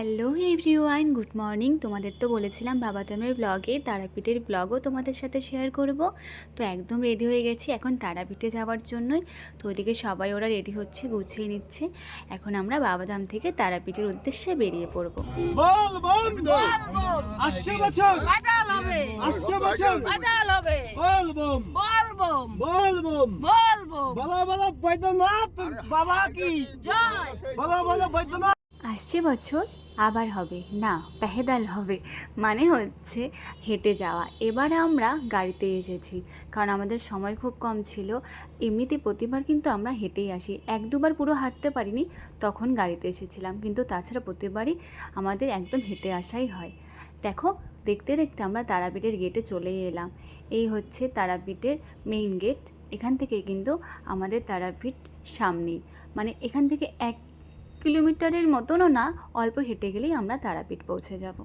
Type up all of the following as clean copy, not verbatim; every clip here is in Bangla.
Hello everyone, good morning. তোমাদের তো বলেছিলাম বাবাধামের ব্লগে তারাপীঠের ব্লগও তোমাদের সাথে শেয়ার করব। তো একদম রেডি হয়ে গেছি এখন তারাপীঠে যাওয়ার জন্যই। তো ওইদিকে সবাই ওরা রেডি হচ্ছে, গুছিয়ে নিচ্ছে। এখন আমরা বাবাধাম থেকে তারাপীঠের উদ্দেশ্যে বেরিয়ে পড়ব। আসছে বছর আবার হবে না, পেহেদাল হবে, মানে হচ্ছে হেঁটে যাওয়া। এবার আমরা গাড়িতে এসেছি কারণ আমাদের সময় খুব কম ছিল। এমনিতে প্রতিবার কিন্তু আমরা হেঁটেই আসি, এক দুবার পুরো হাঁটতে পারিনি, তখন গাড়িতে এসেছিলাম, কিন্তু তাছাড়া প্রতিবারই আমাদের একদম হেঁটে আসাই হয়। দেখো, দেখতে দেখতে আমরা তারাপীঠের গেটে চলে এলাম। এই হচ্ছে তারাপীঠের মেইন গেট। এখান থেকে কিন্তু আমাদের তারাপীঠ সামনেই, মানে এখান থেকে 1 কিলোমিটারের মতনও না, অল্প হেঁটে গেলেই আমরা তারাপীঠ পৌঁছে যাব।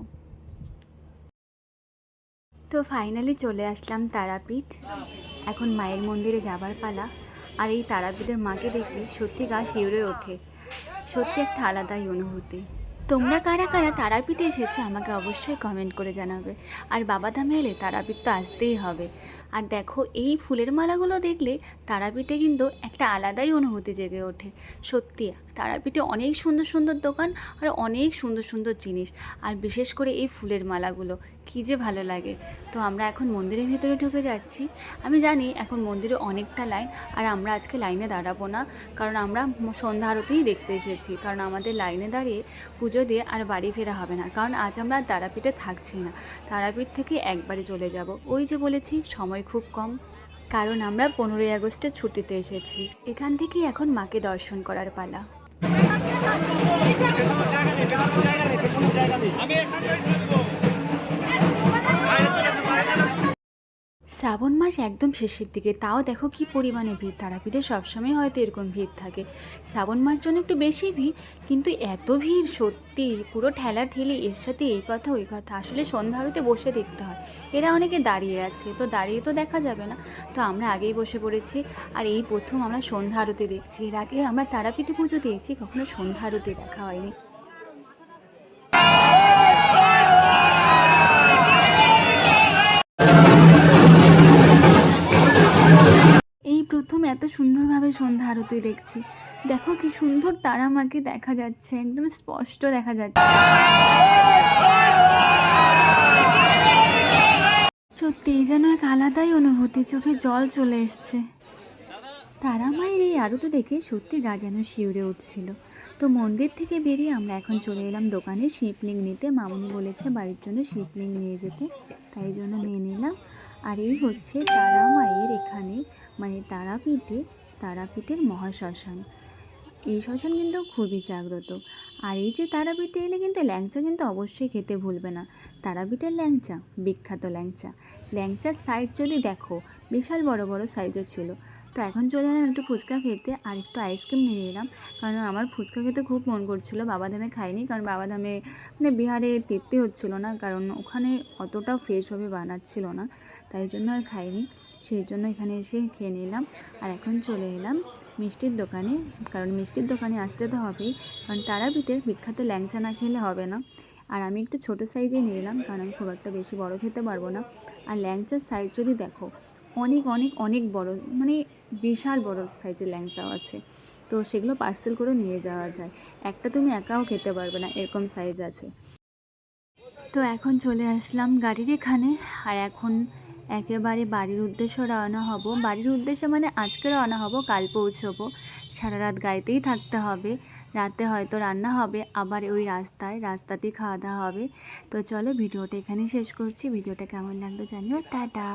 তো ফাইনালি চলে আসলাম তারাপীঠ। এখন মায়ের মন্দিরে যাবার পালা। আর এই তারাপীঠের মাকে দেখলে সত্যি গা শিউরে ওঠে, সত্যি একটা আলাদাই অনুভূতি। তোমরা কারা কারা তারাপীঠে এসেছো আমাকে অবশ্যই কমেন্ট করে জানাবে। আর বাবাধামে এলে তারাপীঠ তো আসতেই হবে। আর দেখো, এই ফুলের মালাগুলো দেখলে তারাপীঠে কিন্তু একটা আলাদাই অনুভূতি জেগে ওঠে। সত্যি তারাপীঠে অনেক সুন্দর সুন্দর দোকান আর অনেক সুন্দর সুন্দর জিনিস, আর বিশেষ করে এই ফুলের মালাগুলো কী যে ভালো লাগে। তো আমরা এখন মন্দিরের ভিতরে ঢুকে যাচ্ছি। আমি জানি এখন মন্দিরে অনেকটা লাইন, আর আমরা আজকে লাইনে দাঁড়াবো না, কারণ আমরা সন্ধ্যা আরতিই দেখতে এসেছি। কারণ আমাদের লাইনে দাঁড়িয়ে পুজো দিয়ে আর বাড়ি ফেরা হবে না, কারণ আজ আমরা তারাপীঠে থাকছি না। তারাপীঠ থেকে একবারে চলে যাব। ওই যে বলেছি সময় খুব কম, কারণ আমরা 15ই আগস্টের ছুটিতে এসেছি। এখান থেকেই এখন মাকে দর্শন করার পালা। শ্রাবণ মাস একদম শেষের দিকে, তাও দেখো কি পরিমাণে ভিড়। তারাপীঠে সবসময় হয়তো এরকম ভিড় থাকে, শ্রাবণ মাস জন্য একটু বেশি ভিড়, কিন্তু এত ভিড় সত্যি পুরো ঠেলা ঠেলি। এর সাথে এই কথা ওই কথা, আসলে সন্ধ্যা আরতিতে বসে দেখতে হয়। এরা অনেকে দাঁড়িয়ে আছে, তো দাঁড়িয়ে তো দেখা যাবে না, তো আমরা আগেই বসে পড়েছি। আর এই প্রথম আমরা সন্ধ্যা আরতি দেখছি। এর আগে আমরা তারাপীঠে পুজো দিয়েছি, কখনো সন্ধ্যা আরতি দেখা হয়নি। এই প্রথম এত সুন্দরভাবে সন্ধ্যা আরতি দেখছি। দেখো কি সুন্দর তারা মাকে দেখা যাচ্ছে, একদম স্পষ্ট দেখা যাচ্ছে। সত্যি যেন এক আলাদাই অনুভূতি, চোখে জল চলে এসছে। তারা মায়ের এই আরতি দেখে সত্যি গা যেন শিউরে উঠছিল। তো মন্দির থেকে বেরিয়ে আমরা এখন চলে এলাম দোকানে শিবলিং নিতে। মামুনি বলেছে বাড়ির জন্য শিবলিং নিয়ে যেতে, তাই জন্য নিয়ে নিলাম। আর এই হচ্ছে তারা মায়ের এখানে, মানে তারাপীঠের মহাশ্মশান। এই শ্মশান কিন্তু খুবই জাগ্রত। আর এই যে তারাপীঠে এলে কিন্তু ল্যাংচা কিন্তু অবশ্যই খেতে ভুলবে না। তারাপীঠের ল্যাংচা বিখ্যাত। ল্যাংচার সাইজ যদি দেখো, বিশাল বড় বড় সাইজও ছিল। তো এখন চলে এলাম একটু ফুচকা খেতে, আর একটু আইসক্রিম নিয়ে নিলাম, কারণ আমার ফুচকা খেতে খুব মন করছিল। বাবাধামে খাইনি, কারণ বাবাধামে মানে বিহারে তৃপ্তি হচ্ছিল না, কারণ ওখানে অতটাও ফ্রেশভাবে বানাচ্ছিল না, তাই জন্য আর খাইনি। সেই জন্য এখানে এসে খেয়ে নিলাম। আর এখন চলে এলাম মিষ্টির দোকানে, কারণ মিষ্টির দোকানে আসতে তো হবেই, কারণ তারাপীঠের বিখ্যাত ল্যাংচা না খেলে হবে না। আর আমি একটু ছোটো সাইজে নিয়ে এলাম, কারণ আমি খুব একটা বেশি বড় খেতে পারবো না। আর ল্যাংচার সাইজ যদি দেখো, অনেক অনেক অনেক বড়, মানে বিশাল বড় সাইজের ল্যাংচাও আছে। তো সেগুলো পার্সেল করে নিয়ে যাওয়া যায়, একটা তুমি একাও খেতে পারবে না, এরকম সাইজ আছে। তো এখন চলে আসলাম গাড়ির এখানে, আর এখন একেবারে বাড়ির উদ্দেশ্যে রওনা হব। বাড়ির উদ্দেশ্যে মানে আজকে রওনা হব, কাল পৌঁছবো। সারা রাত গাড়িতেই থাকতে হবে, রাতে হয়তো রান্না হবে, আবার ওই রাস্তাতেই খাওয়া দাওয়া হবে। তো চলো ভিডিওটা এখানেই শেষ করছি। ভিডিওটা কেমন লাগলো জানিও। টাটা।